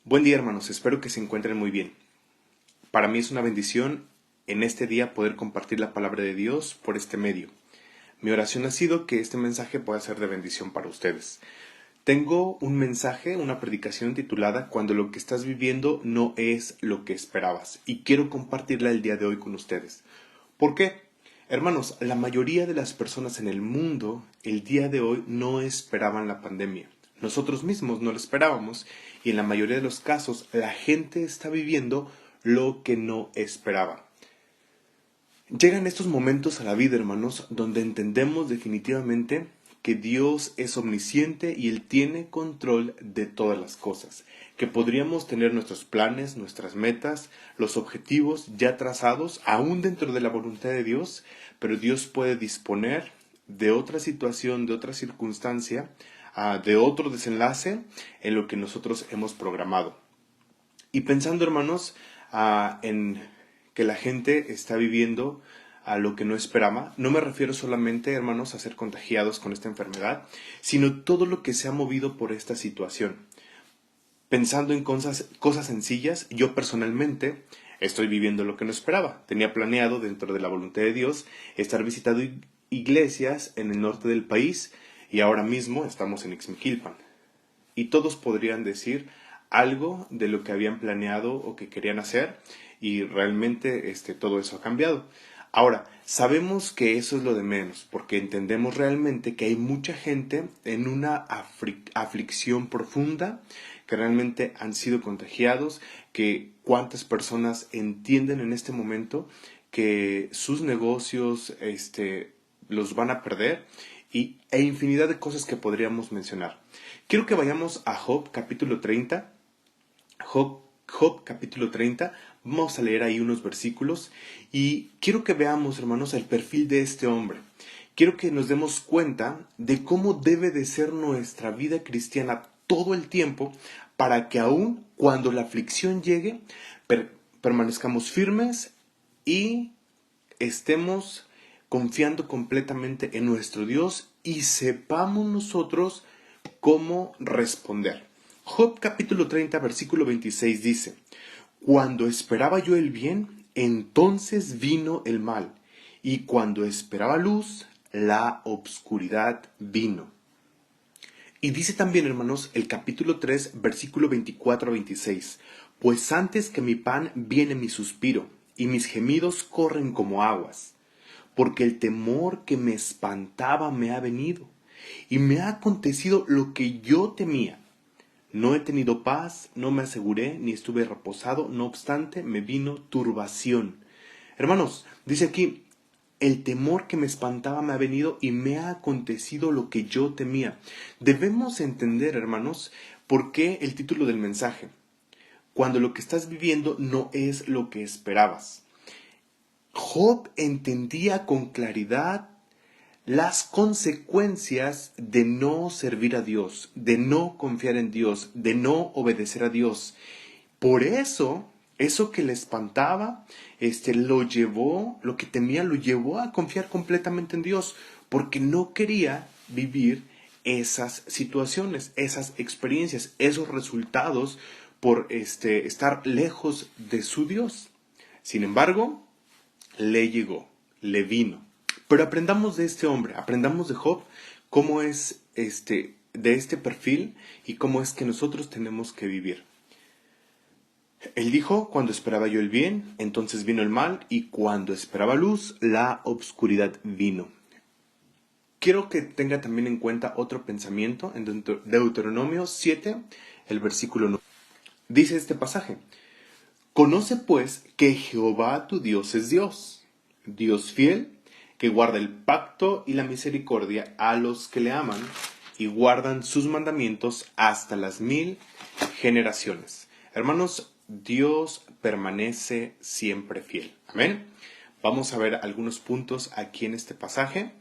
Buen día, hermanos, espero que se encuentren muy bien. Para mí es una bendición en este día poder compartir la palabra de Dios por este medio. Mi oración ha sido que este mensaje pueda ser de bendición para ustedes. Tengo un mensaje, una predicación titulada Cuando lo que estás viviendo no es lo que esperabas, y quiero compartirla el día de hoy con ustedes. ¿Por qué? Hermanos, la mayoría de las personas en el mundo el día de hoy no esperaban la pandemia. Nosotros mismos no la esperábamos y en la mayoría de los casos la gente está viviendo lo que no esperaba. Llegan estos momentos a la vida, hermanos, donde entendemos definitivamente que Dios es omnisciente y Él tiene control de todas las cosas, que podríamos tener nuestros planes, nuestras metas, los objetivos ya trazados, aún dentro de la voluntad de Dios, pero Dios puede disponer de otra situación, de otra circunstancia, de otro desenlace en lo que nosotros hemos programado. Y pensando, hermanos, en que la gente está viviendo a lo que no esperaba, no me refiero solamente, hermanos, a ser contagiados con esta enfermedad, sino todo lo que se ha movido por esta situación. Pensando en cosas sencillas, yo personalmente estoy viviendo lo que no esperaba. Tenía planeado, dentro de la voluntad de Dios, estar visitando iglesias en el norte del país y ahora mismo estamos en Ixmiquilpan. Y todos podrían decir algo de lo que habían planeado o que querían hacer y realmente todo eso ha cambiado. Ahora, sabemos que eso es lo de menos, porque entendemos realmente que hay mucha gente en una aflicción profunda, que realmente han sido contagiados, que cuántas personas entienden en este momento que sus negocios los van a perder e infinidad de cosas que podríamos mencionar. Quiero que vayamos a Job capítulo 30. Job capítulo 30. Vamos a leer ahí unos versículos y quiero que veamos, hermanos, el perfil de este hombre. Quiero que nos demos cuenta de cómo debe de ser nuestra vida cristiana todo el tiempo para que aún cuando la aflicción llegue, permanezcamos firmes y estemos confiando completamente en nuestro Dios y sepamos nosotros cómo responder. Job capítulo 30 versículo 26 dice: Cuando esperaba yo el bien, entonces vino el mal, y cuando esperaba luz, la obscuridad vino. Y dice también, hermanos, el capítulo 3 versículo 24 a 26: Pues antes que mi pan viene mi suspiro, y mis gemidos corren como aguas, porque el temor que me espantaba me ha venido, y me ha acontecido lo que yo temía. No he tenido paz, no me aseguré, ni estuve reposado, no obstante me vino turbación. Hermanos, dice aquí, el temor que me espantaba me ha venido y me ha acontecido lo que yo temía. Debemos entender, hermanos, por qué el título del mensaje. Cuando lo que estás viviendo no es lo que esperabas. Job entendía con claridad las consecuencias de no servir a Dios, de no confiar en Dios, de no obedecer a Dios. Por eso, eso que le espantaba, lo que temía, lo llevó a confiar completamente en Dios, porque no quería vivir esas situaciones, esas experiencias, esos resultados por estar lejos de su Dios. Sin embargo, le llegó, le vino. Pero aprendamos de este hombre, aprendamos de Job, cómo es de este perfil y cómo es que nosotros tenemos que vivir. Él dijo: cuando esperaba yo el bien, entonces vino el mal, y cuando esperaba luz, la obscuridad vino. Quiero que tenga también en cuenta otro pensamiento en Deuteronomio 7, el versículo 9. Dice este pasaje: Conoce pues que Jehová tu Dios es Dios, Dios fiel, que guarda el pacto y la misericordia a los que le aman y guardan sus mandamientos hasta las 1000 generaciones. Hermanos, Dios permanece siempre fiel. Amén. Vamos a ver algunos puntos aquí en este pasaje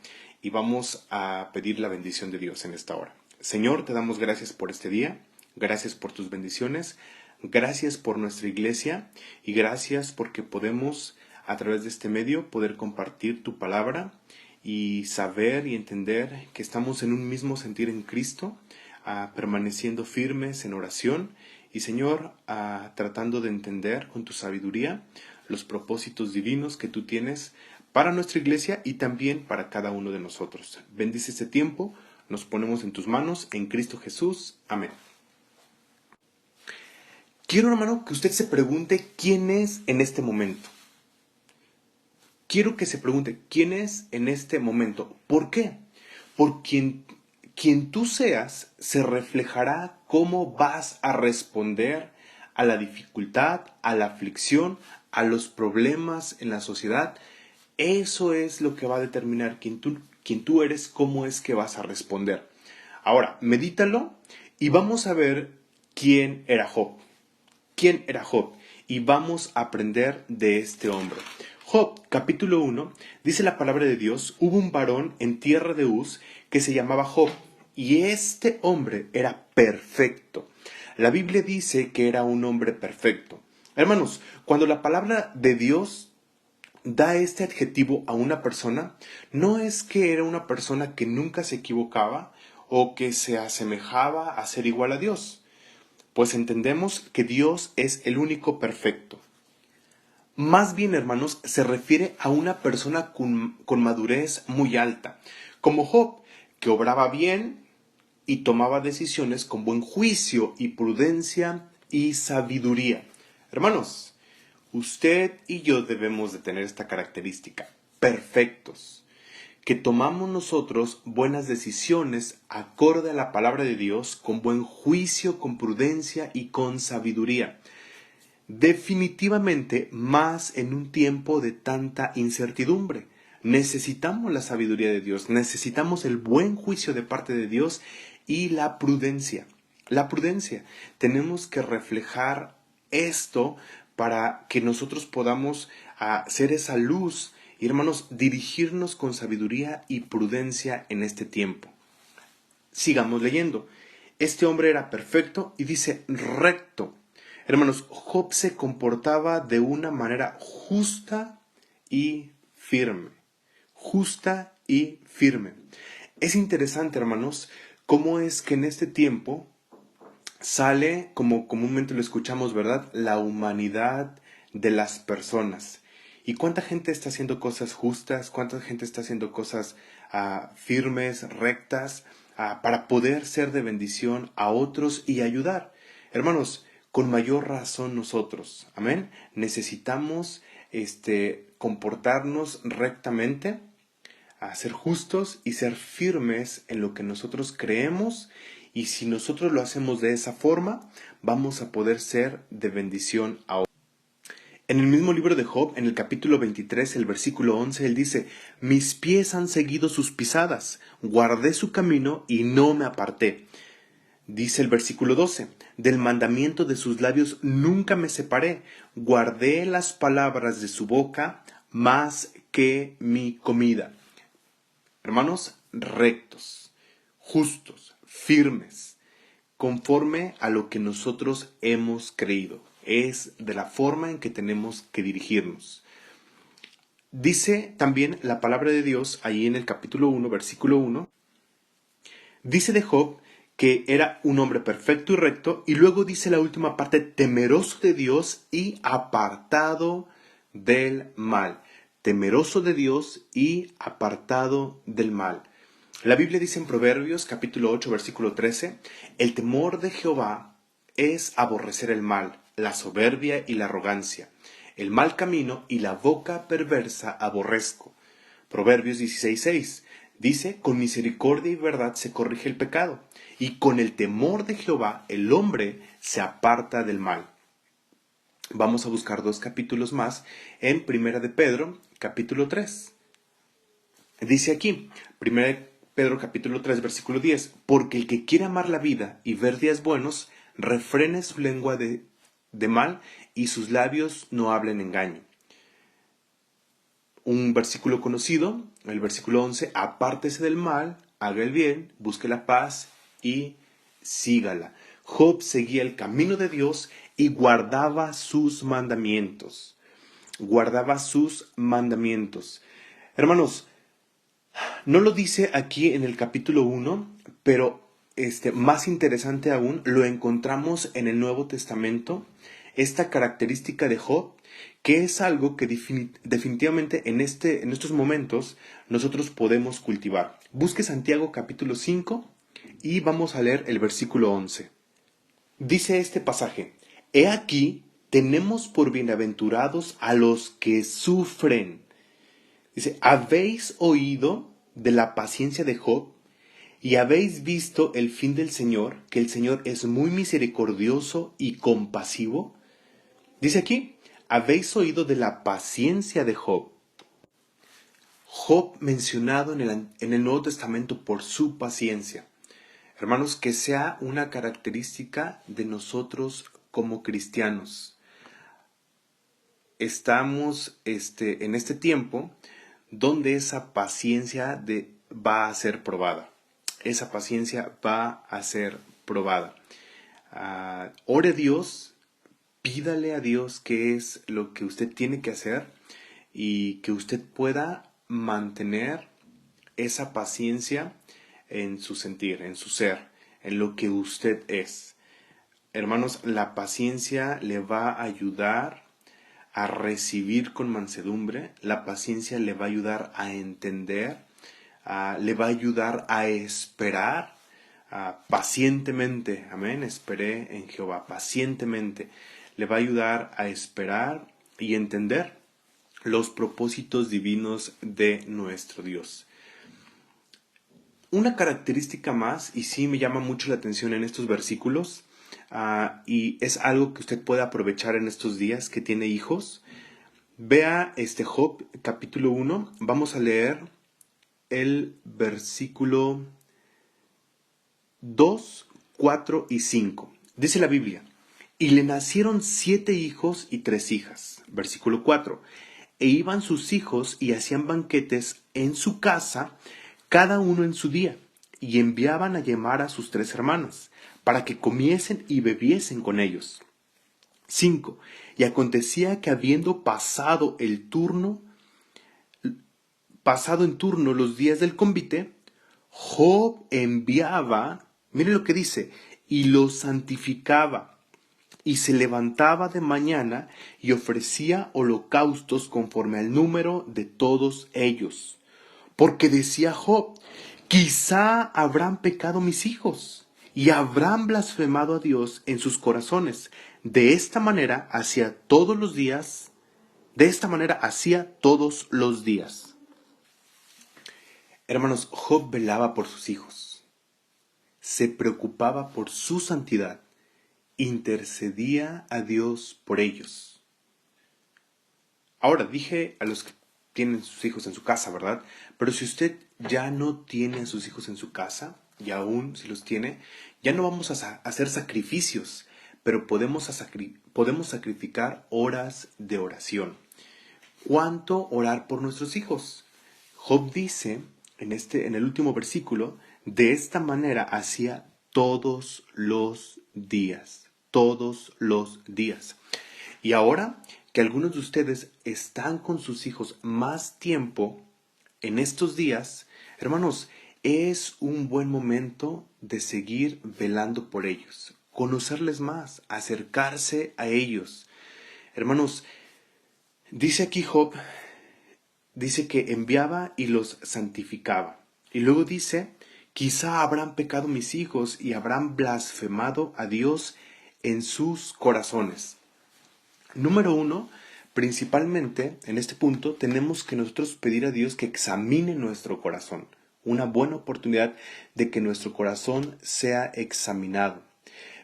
y vamos a pedir la bendición de Dios en esta hora. Señor, te damos gracias por este día, gracias por tus bendiciones, gracias por nuestra iglesia y gracias porque podemos a través de este medio poder compartir tu palabra y saber y entender que estamos en un mismo sentir en Cristo, permaneciendo firmes en oración Y Señor, tratando de entender con tu sabiduría los propósitos divinos que tú tienes para nuestra iglesia y también para cada uno de nosotros. Bendice este tiempo, nos ponemos en tus manos, en Cristo Jesús. Amén. Quiero, hermano, que usted se pregunte quién es en este momento. Quiero que se pregunte quién es en este momento. ¿Por qué? Por quien tú seas se reflejará cómo vas a responder a la dificultad, a la aflicción, a los problemas en la sociedad. Eso es lo que va a determinar quién tú eres, cómo es que vas a responder. Ahora, medítalo y vamos a ver quién era Job. ¿Quién era Job? Y vamos a aprender de este hombre. Job, capítulo 1, dice la palabra de Dios, hubo un varón en tierra de Uz que se llamaba Job, y este hombre era perfecto. La Biblia dice que era un hombre perfecto. Hermanos, cuando la palabra de Dios da este adjetivo a una persona, no es que era una persona que nunca se equivocaba o que se asemejaba a ser igual a Dios, pues entendemos que Dios es el único perfecto. Más bien, hermanos, se refiere a una persona con madurez muy alta, como Job, que obraba bien y tomaba decisiones con buen juicio y prudencia y sabiduría. Hermanos, usted y yo debemos de tener esta característica, perfectos, que tomamos nosotros buenas decisiones acorde a la palabra de Dios, con buen juicio, con prudencia y con sabiduría. Definitivamente más en un tiempo de tanta incertidumbre. Necesitamos la sabiduría de Dios, necesitamos el buen juicio de parte de Dios y la prudencia. La prudencia. Tenemos que reflejar esto para que nosotros podamos ser esa luz y, hermanos, dirigirnos con sabiduría y prudencia en este tiempo. Sigamos leyendo. Este hombre era perfecto y dice recto. Hermanos, Job se comportaba de una manera justa y firme. Justa y firme. Es interesante, hermanos, cómo es que en este tiempo sale, como comúnmente lo escuchamos, ¿verdad?, la humanidad de las personas. ¿Y cuánta gente está haciendo cosas justas? ¿Cuánta gente está haciendo cosas firmes, rectas, para poder ser de bendición a otros y ayudar? Hermanos, con mayor razón nosotros, amén, necesitamos comportarnos rectamente, ser justos y ser firmes en lo que nosotros creemos, y si nosotros lo hacemos de esa forma, vamos a poder ser de bendición a otros. En el mismo libro de Job, en el capítulo 23, el versículo 11, él dice, mis pies han seguido sus pisadas, guardé su camino y no me aparté. Dice el versículo 12, del mandamiento de sus labios nunca me separé, guardé las palabras de su boca más que mi comida. Hermanos, rectos, justos, firmes, conforme a lo que nosotros hemos creído. Es de la forma en que tenemos que dirigirnos. Dice también la palabra de Dios, ahí en el capítulo 1, versículo 1, dice de Job que era un hombre perfecto y recto, y luego dice la última parte, temeroso de Dios y apartado del mal. Temeroso de Dios y apartado del mal. La Biblia dice en Proverbios capítulo 8 versículo 13, el temor de Jehová es aborrecer el mal, la soberbia y la arrogancia, el mal camino y la boca perversa aborrezco. Proverbios 16:6 dice, con misericordia y verdad se corrige el pecado, y con el temor de Jehová el hombre se aparta del mal. Vamos a buscar 2 capítulos más en Primera de Pedro, capítulo 3. Dice aquí, Primera de Pedro, capítulo 3, versículo 10, porque el que quiere amar la vida y ver días buenos, refrene su lengua de mal y sus labios no hablen engaño. Un versículo conocido, el versículo 11, apártese del mal, haga el bien, busque la paz y sígala. Job seguía el camino de Dios y guardaba sus mandamientos. Guardaba sus mandamientos. Hermanos, no lo dice aquí en el capítulo 1, pero más interesante aún, lo encontramos en el Nuevo Testamento, esta característica de Job, que es algo que definitivamente en estos momentos nosotros podemos cultivar. Busque Santiago capítulo 5 y vamos a leer el versículo 11. Dice este pasaje: He aquí, tenemos por bienaventurados a los que sufren. Dice, ¿habéis oído de la paciencia de Job? ¿Y habéis visto el fin del Señor, que el Señor es muy misericordioso y compasivo? Dice aquí, ¿habéis oído de la paciencia de Job? Job mencionado en el Nuevo Testamento por su paciencia. Hermanos, que sea una característica de nosotros como cristianos. Estamos en este tiempo donde esa paciencia va a ser probada. Esa paciencia va a ser probada. Ore a Dios, pídale a Dios qué es lo que usted tiene que hacer y que usted pueda mantener esa paciencia en su sentir, en su ser, en lo que usted es. Hermanos, la paciencia le va a ayudar a recibir con mansedumbre, la paciencia le va a ayudar a entender, le va a ayudar a esperar pacientemente. Amén. Esperé en Jehová pacientemente. Le va a ayudar a esperar y entender los propósitos divinos de nuestro Dios. Una característica más, y sí me llama mucho la atención en estos versículos, y es algo que usted puede aprovechar en estos días que tiene hijos. Vea Job capítulo 1, vamos a leer el versículo 2, 4 y 5. Dice la Biblia: y le nacieron 7 hijos y 3 hijas. Versículo 4. E iban sus hijos y hacían banquetes en su casa, cada uno en su día, y enviaban a llamar a sus 3 hermanas, para que comiesen y bebiesen con ellos. 5. Y acontecía que habiendo pasado en turno los días del convite, Job enviaba, mire lo que dice, y los santificaba, y se levantaba de mañana y ofrecía holocaustos conforme al número de todos ellos. Porque decía Job, quizá habrán pecado mis hijos, y habrán blasfemado a Dios en sus corazones. De esta manera hacía todos los días. Hermanos, Job velaba por sus hijos, se preocupaba por su santidad, intercedía a Dios por ellos. Ahora, dije a los que tienen sus hijos en su casa, ¿verdad? Pero si usted ya no tiene a sus hijos en su casa, y aún si los tiene, ya no vamos a hacer sacrificios, pero podemos sacrificar horas de oración. ¿Cuánto orar por nuestros hijos? Job dice en el último versículo, de esta manera hacía todos los días. Y ahora que algunos de ustedes están con sus hijos más tiempo en estos días, hermanos, es un buen momento de seguir velando por ellos, conocerles más, acercarse a ellos. Hermanos, dice aquí Job, dice que enviaba y los santificaba. Y luego dice, quizá habrán pecado mis hijos y habrán blasfemado a Dios en sus corazones. Número 1, principalmente en este punto tenemos que nosotros pedir a Dios que examine nuestro corazón. Una buena oportunidad de que nuestro corazón sea examinado.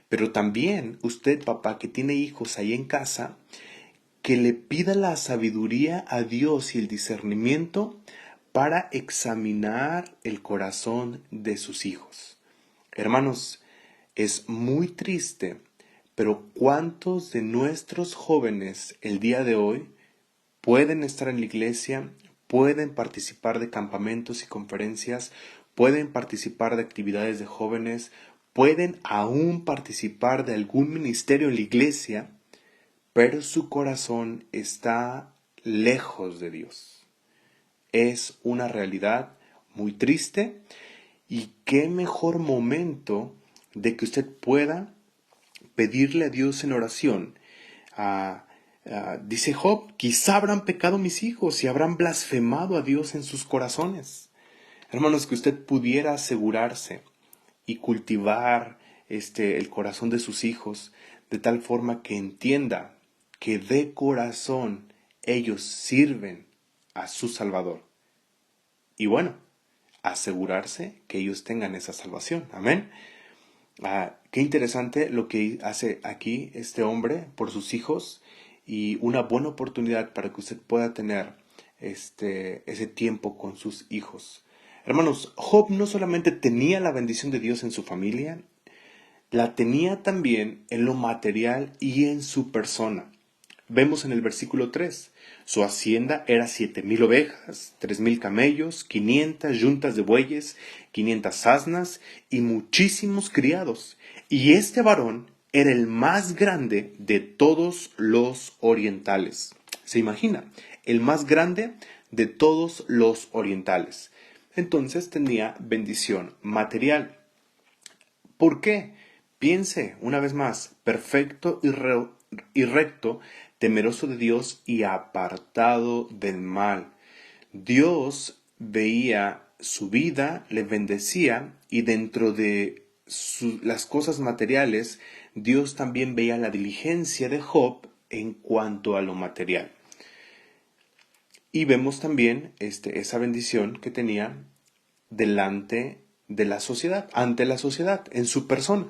Pero también usted, papá, que tiene hijos ahí en casa, que le pida la sabiduría a Dios y el discernimiento para examinar el corazón de sus hijos. Hermanos, es muy triste, pero ¿cuántos de nuestros jóvenes el día de hoy pueden estar en la iglesia, pueden participar de campamentos y conferencias, pueden participar de actividades de jóvenes, pueden aún participar de algún ministerio en la iglesia, pero su corazón está lejos de Dios? Es una realidad muy triste Y qué mejor momento de que usted pueda pedirle a Dios en oración. Dice Job, quizá habrán pecado mis hijos y habrán blasfemado a Dios en sus corazones. Hermanos, que usted pudiera asegurarse y cultivar el corazón de sus hijos de tal forma que entienda que de corazón ellos sirven a su Salvador. Y bueno, asegurarse que ellos tengan esa salvación. Amén. Qué interesante lo que hace aquí este hombre por sus hijos y una buena oportunidad para que usted pueda tener ese tiempo con sus hijos. Hermanos, Job no solamente tenía la bendición de Dios en su familia, la tenía también en lo material y en su persona. Vemos en el versículo 3, su hacienda era 7,000 ovejas, 3,000 camellos, 500 yuntas de bueyes, 500 asnas y muchísimos criados. Y este varón era el más grande de todos los orientales. ¿Se imagina? El más grande de todos los orientales. Entonces tenía bendición material. ¿Por qué? Piense una vez más, perfecto y recto, temeroso de Dios y apartado del mal. Dios veía su vida, le bendecía y dentro de las cosas materiales, Dios también veía la diligencia de Job en cuanto a lo material. Y vemos también esa bendición que tenía delante de la sociedad, ante la sociedad, en su persona.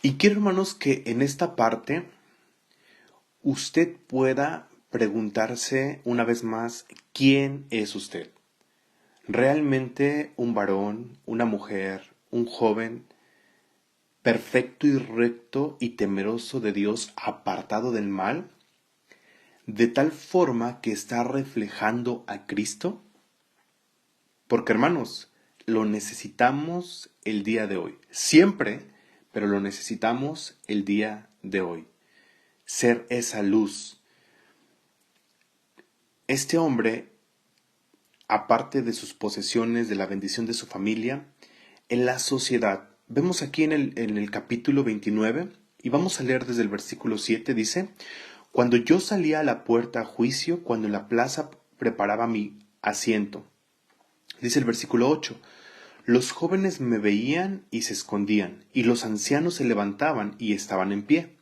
Y quiero, hermanos, que en esta parte usted pueda preguntarse una vez más, ¿quién es usted? ¿Realmente un varón, una mujer, un joven, perfecto y recto y temeroso de Dios, apartado del mal? ¿De tal forma que está reflejando a Cristo? Porque, hermanos, lo necesitamos el día de hoy. Siempre, pero lo necesitamos el día de hoy. Ser esa luz. Este hombre, aparte de sus posesiones, de la bendición de su familia, en la sociedad, vemos aquí en el capítulo 29, y vamos a leer desde el versículo 7, dice, cuando yo salía a la puerta a juicio, cuando en la plaza preparaba mi asiento. Dice el versículo 8, los jóvenes me veían y se escondían, y los ancianos se levantaban y estaban en pie.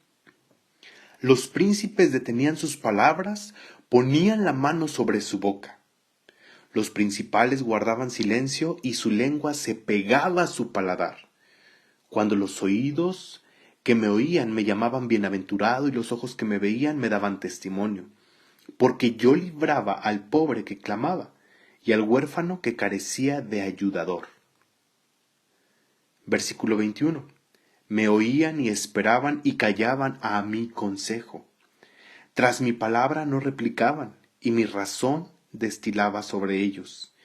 Los príncipes detenían sus palabras, ponían la mano sobre su boca. Los principales guardaban silencio y su lengua se pegaba a su paladar. Cuando los oídos que me oían me llamaban bienaventurado y los ojos que me veían me daban testimonio, porque yo libraba al pobre que clamaba y al huérfano que carecía de ayudador. Versículo 21. Me oían y esperaban y callaban a mi consejo. Tras mi palabra no replicaban, y mi razón destilaba sobre ellos.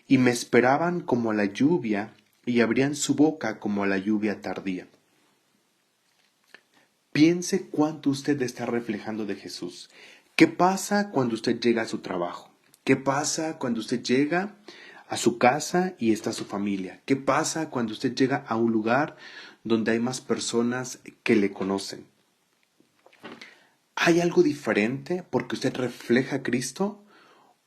Y me esperaban como a la lluvia, y abrían su boca como a la lluvia tardía. Piense cuánto usted está reflejando de Jesús. ¿Qué pasa cuando usted llega a su trabajo? ¿Qué pasa cuando usted llega a su casa y está su familia? ¿Qué pasa cuando usted llega a un lugar donde hay más personas que le conocen? ¿Hay algo diferente porque usted refleja a Cristo?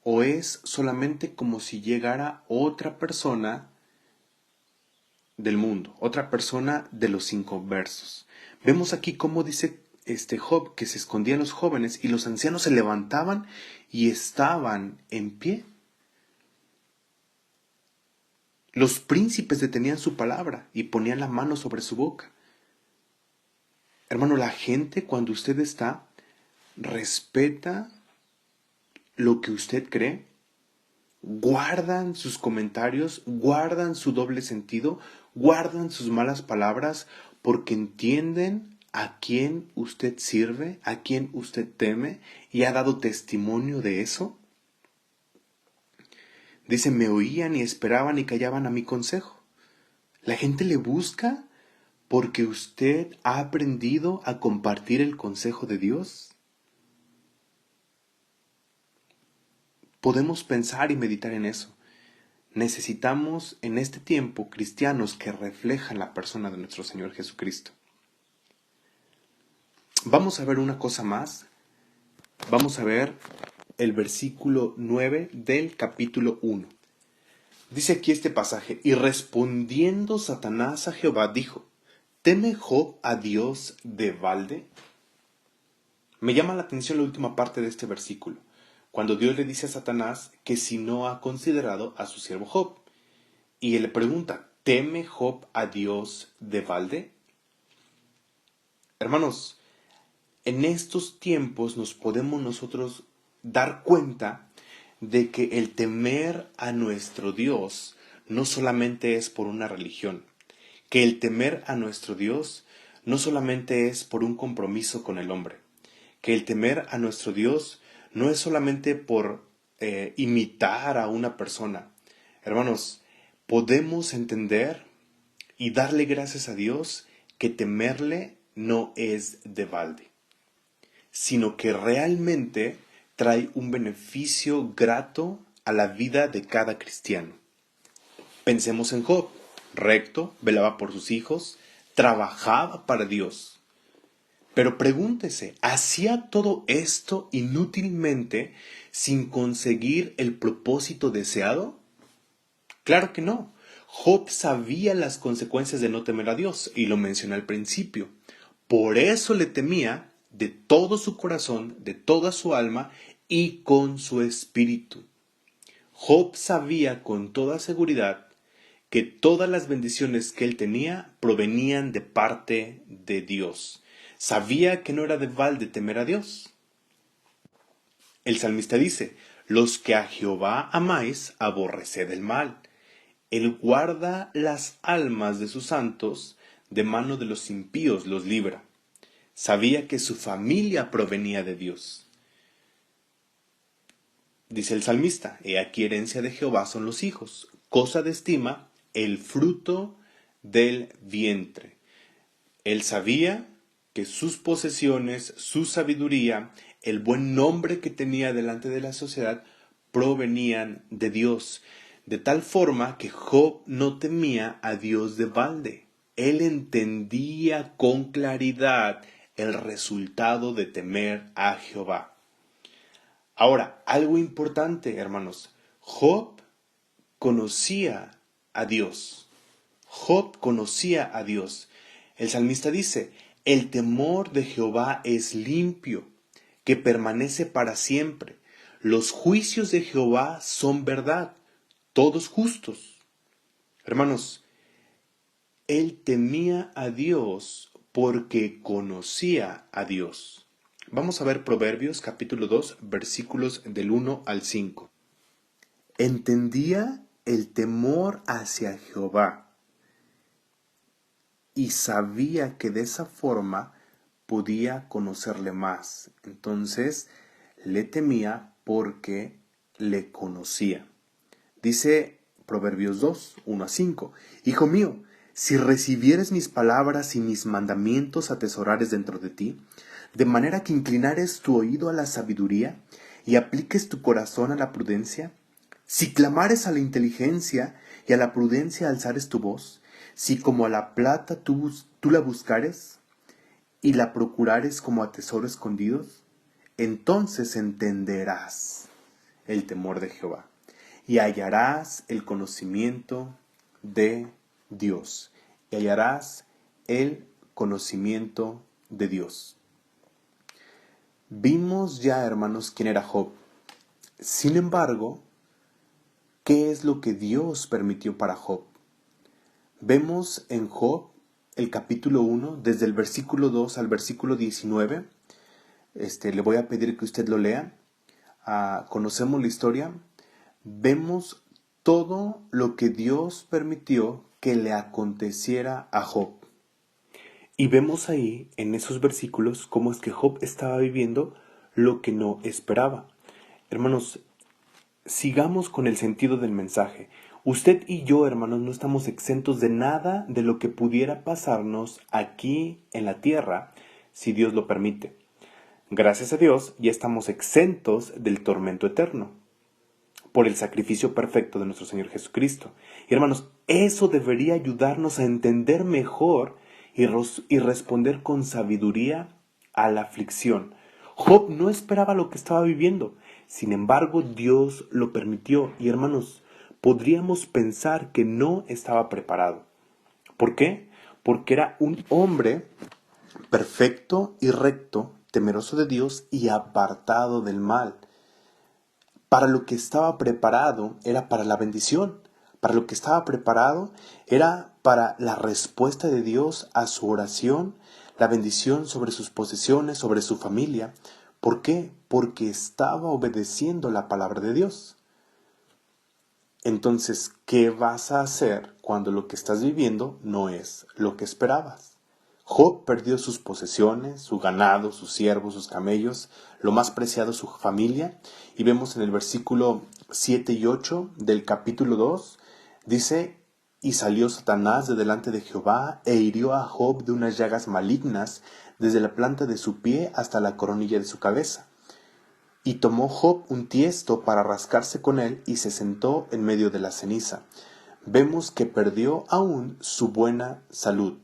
¿O es solamente como si llegara otra persona del mundo, otra persona de los inconversos? Vemos aquí cómo dice Job que se escondían los jóvenes y los ancianos se levantaban y estaban en pie. Los príncipes detenían su palabra y ponían la mano sobre su boca. Hermano, la gente cuando usted está respeta lo que usted cree, guardan sus comentarios, guardan su doble sentido, guardan sus malas palabras porque entienden a quién usted sirve, a quién usted teme y ha dado testimonio de eso. Dice, me oían y esperaban y callaban a mi consejo. La gente le busca porque usted ha aprendido a compartir el consejo de Dios. Podemos pensar y meditar en eso. necesitamos en este tiempo cristianos que reflejan la persona de nuestro Señor Jesucristo. Vamos a ver una cosa más. Vamos a ver el versículo 9 del capítulo 1. Dice aquí este pasaje: y respondiendo Satanás a Jehová dijo: ¿teme Job a Dios de balde? Me llama la atención la última parte de este versículo, cuando Dios le dice a Satanás que si no ha considerado a su siervo Job. Y él le pregunta: ¿teme Job a Dios de balde? Hermanos, en estos tiempos nos podemos nosotros dar cuenta de que el temer a nuestro Dios no solamente es por una religión, que el temer a nuestro Dios no solamente es por un compromiso con el hombre, que el temer a nuestro Dios no es solamente por imitar a una persona. Hermanos, podemos entender y darle gracias a Dios que temerle no es de balde, sino que realmente trae un beneficio grato a la vida de cada cristiano. Pensemos en Job: recto, velaba por sus hijos, trabajaba para Dios. Pero pregúntese, ¿hacía todo esto inútilmente sin conseguir el propósito deseado? Claro que no. Job sabía las consecuencias de no temer a Dios, y lo mencioné al principio. Por eso le temía de todo su corazón, de toda su alma y con su espíritu. Job sabía con toda seguridad que todas las bendiciones que él tenía provenían de parte de Dios. Sabía que no era de balde temer a Dios. El salmista dice: los que a Jehová amáis, aborreced el mal. Él guarda las almas de sus santos, de mano de los impíos los libra. Sabía que su familia provenía de Dios. Dice el salmista: he aquí herencia de Jehová son los hijos, cosa de estima el fruto del vientre. Él sabía que sus posesiones, su sabiduría, el buen nombre que tenía delante de la sociedad provenían de Dios, de tal forma que Job no temía a Dios de balde. Él entendía con claridad el resultado de temer a Jehová. Ahora, algo importante, hermanos: Job conocía a Dios. Job conocía a Dios. El salmista dice: el temor de Jehová es limpio, que permanece para siempre. Los juicios de Jehová son verdad, todos justos. Hermanos, él temía a Dios porque conocía a Dios. Vamos a ver Proverbios capítulo 2, versículos del 1 al 5. Entendía el temor hacia Jehová y sabía que de esa forma podía conocerle más. Entonces le temía porque le conocía. Dice Proverbios 2, 1 a 5. Hijo mío, si recibieres mis palabras y mis mandamientos atesorares dentro de ti, de manera que inclinares tu oído a la sabiduría y apliques tu corazón a la prudencia, si clamares a la inteligencia y a la prudencia alzares tu voz, si como a la plata tú la buscares y la procurares como a tesoro escondidos, entonces entenderás el temor de Jehová y hallarás el conocimiento de Dios. Y hallarás el conocimiento de Dios. Vimos ya, hermanos, quién era Job. Sin embargo, ¿qué es lo que Dios permitió para Job? Vemos en Job el capítulo 1, desde el versículo 2 al versículo 19. Le voy a pedir que usted lo lea. Conocemos la historia. Vemos todo lo que Dios permitió que le aconteciera a Job. Y vemos ahí, en esos versículos, cómo es que Job estaba viviendo lo que no esperaba. Hermanos, sigamos con el sentido del mensaje. Usted y yo, hermanos, no estamos exentos de nada de lo que pudiera pasarnos aquí en la tierra, si Dios lo permite. Gracias a Dios, ya estamos exentos del tormento eterno. por el sacrificio perfecto de nuestro Señor Jesucristo. Y hermanos, eso debería ayudarnos a entender mejor y responder con sabiduría a la aflicción. Job no esperaba lo que estaba viviendo, sin embargo Dios lo permitió. Y hermanos, podríamos pensar que no estaba preparado. ¿Por qué? Porque era un hombre perfecto y recto, temeroso de Dios y apartado del mal. Para lo que estaba preparado era para la bendición. Para lo que estaba preparado era para la respuesta de Dios a su oración, la bendición sobre sus posesiones, sobre su familia. ¿Por qué? Porque estaba obedeciendo la palabra de Dios. Entonces, ¿qué vas a hacer cuando lo que estás viviendo no es lo que esperabas? Job perdió sus posesiones, su ganado, sus siervos, sus camellos, lo más preciado, su familia. Y vemos en el versículo 7 y 8 del capítulo 2, dice, y salió Satanás de delante de Jehová e hirió a Job de unas llagas malignas desde la planta de su pie hasta la coronilla de su cabeza. Y tomó Job un tiesto para rascarse con él y se sentó en medio de la ceniza. Vemos que perdió aún su buena salud.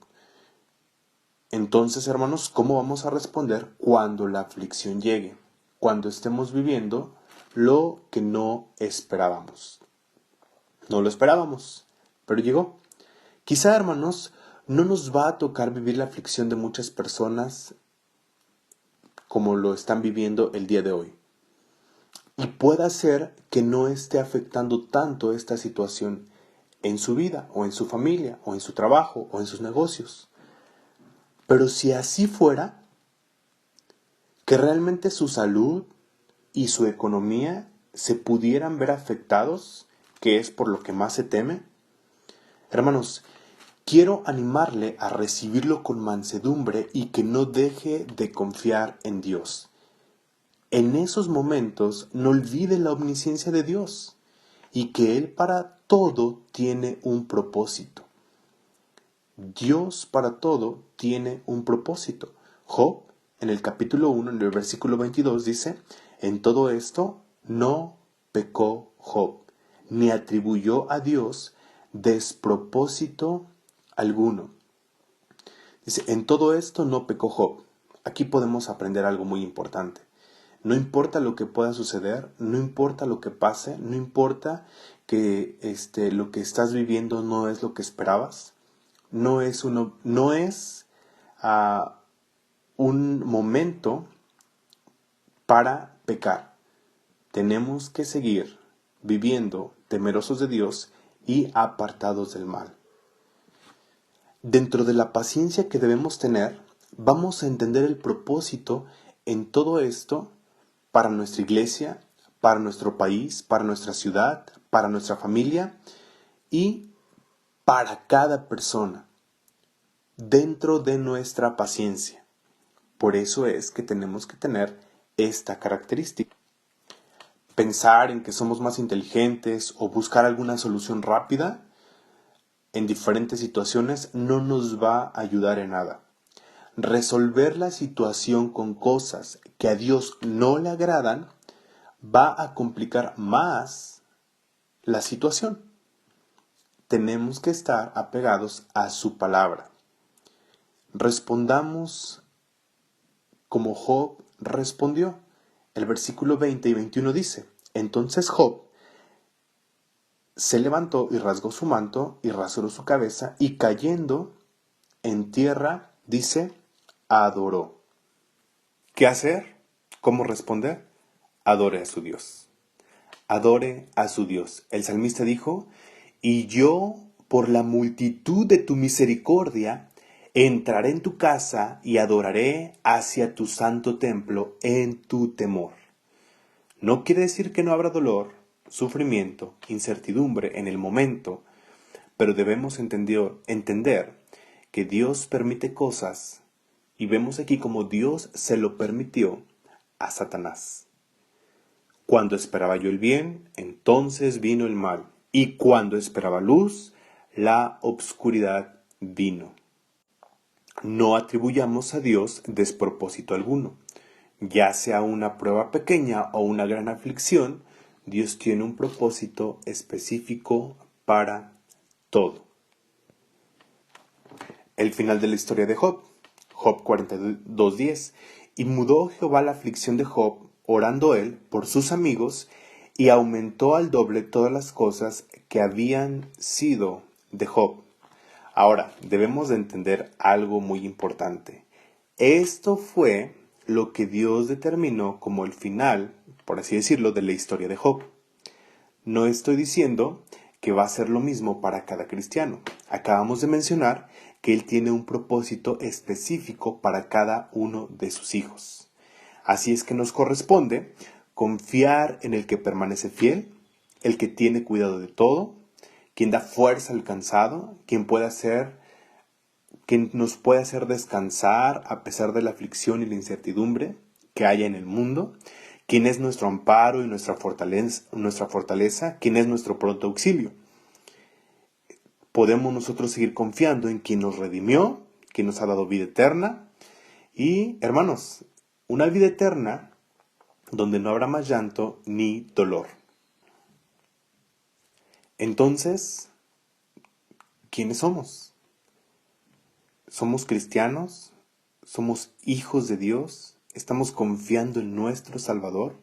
Entonces, hermanos, ¿cómo vamos a responder cuando la aflicción llegue? Cuando estemos viviendo lo que no esperábamos. No lo esperábamos, pero llegó. Quizá, hermanos, no nos va a tocar vivir la aflicción de muchas personas como lo están viviendo el día de hoy. Y pueda ser que no esté afectando tanto esta situación en su vida, o en su familia, o en su trabajo, o en sus negocios. Pero si así fuera, que realmente su salud y su economía se pudieran ver afectados, que es por lo que más se teme, hermanos, quiero animarle a recibirlo con mansedumbre y que no deje de confiar en Dios. En esos momentos no olvide la omnisciencia de Dios y que Él para todo tiene un propósito. Dios para todo tiene un propósito. Job, en el capítulo 1, en el versículo 22, dice, en todo esto no pecó Job, ni atribuyó a Dios despropósito alguno. Dice, en todo esto no pecó Job. Aquí podemos aprender algo muy importante. No importa lo que pueda suceder, no importa lo que pase, no importa que lo que estás viviendo no es lo que esperabas. No es un momento para pecar. Tenemos que seguir viviendo temerosos de Dios y apartados del mal. Dentro de la paciencia que debemos tener, vamos a entender el propósito en todo esto para nuestra iglesia, para nuestro país, para nuestra ciudad, para nuestra familia y para cada persona, dentro de nuestra paciencia. Por eso es que tenemos que tener esta característica. Pensar en que somos más inteligentes o buscar alguna solución rápida en diferentes situaciones no nos va a ayudar en nada. Resolver la situación con cosas que a Dios no le agradan va a complicar más la situación. Tenemos que estar apegados a su palabra. Respondamos como Job respondió. El versículo 20 y 21 dice, entonces Job se levantó y rasgó su manto y rasuró su cabeza y cayendo en tierra, dice, adoró. ¿Qué hacer? ¿Cómo responder? Adore a su Dios. Adore a su Dios. El salmista dijo, y yo, por la multitud de tu misericordia, entraré en tu casa y adoraré hacia tu santo templo en tu temor. No quiere decir que no habrá dolor, sufrimiento, incertidumbre en el momento, pero debemos entender que Dios permite cosas y vemos aquí como Dios se lo permitió a Satanás. Cuando esperaba yo el bien, entonces vino el mal, y cuando esperaba luz, la obscuridad vino. No atribuyamos a Dios despropósito alguno. Ya sea una prueba pequeña o una gran aflicción, Dios tiene un propósito específico para todo. El final de la historia de Job. Job 42:10. Y mudó Jehová la aflicción de Job, orando él por sus amigos, y aumentó al doble todas las cosas que habían sido de Job. Ahora, debemos de entender algo muy importante. Esto fue lo que Dios determinó como el final, por así decirlo, de la historia de Job. No estoy diciendo que va a ser lo mismo para cada cristiano. Acabamos de mencionar que Él tiene un propósito específico para cada uno de sus hijos. Así es que nos corresponde confiar en el que permanece fiel, el que tiene cuidado de todo, quien da fuerza al cansado, quien nos puede hacer descansar a pesar de la aflicción y la incertidumbre que haya en el mundo, quien es nuestro amparo y nuestra fortaleza, quien es nuestro pronto auxilio. Podemos nosotros seguir confiando en quien nos redimió, quien nos ha dado vida eterna. Y, hermanos, una vida eterna donde no habrá más llanto ni dolor. Entonces, ¿quiénes somos? ¿Somos cristianos? ¿Somos hijos de Dios? ¿Estamos confiando en nuestro Salvador?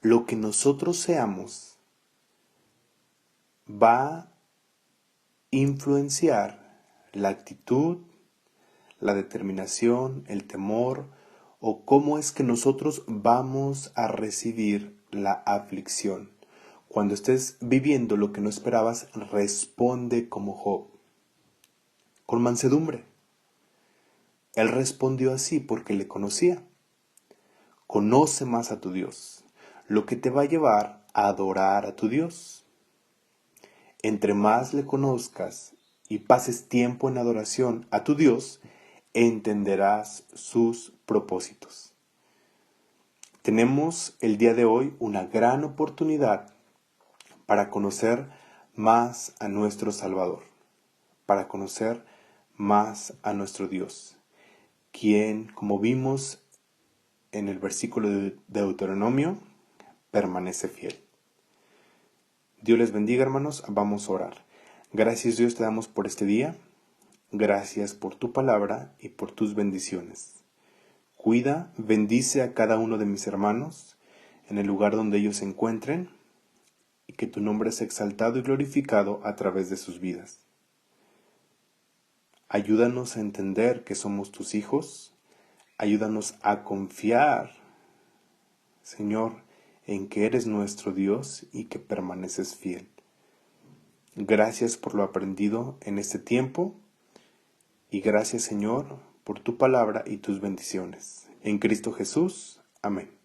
Lo que nosotros seamos va a influenciar la actitud, la determinación, el temor, o cómo es que nosotros vamos a recibir la aflicción. Cuando estés viviendo lo que no esperabas, responde como Job, con mansedumbre. Él respondió así porque le conocía. Conoce más a tu Dios, lo que te va a llevar a adorar a tu Dios. Entre más le conozcas y pases tiempo en adoración a tu Dios, entenderás sus propósitos. Tenemos el día de hoy una gran oportunidad para conocer más a nuestro Salvador, para conocer más a nuestro Dios, quien, como vimos en el versículo de Deuteronomio, permanece fiel. Dios les bendiga, hermanos. Vamos a orar. Gracias, Dios, te damos por este día. Gracias por tu palabra y por tus bendiciones. Cuida, bendice a cada uno de mis hermanos en el lugar donde ellos se encuentren y que tu nombre sea exaltado y glorificado a través de sus vidas. Ayúdanos a entender que somos tus hijos. Ayúdanos a confiar, Señor, en que eres nuestro Dios y que permaneces fiel. Gracias por lo aprendido en este tiempo y gracias, Señor, por tu palabra y tus bendiciones. En Cristo Jesús. Amén.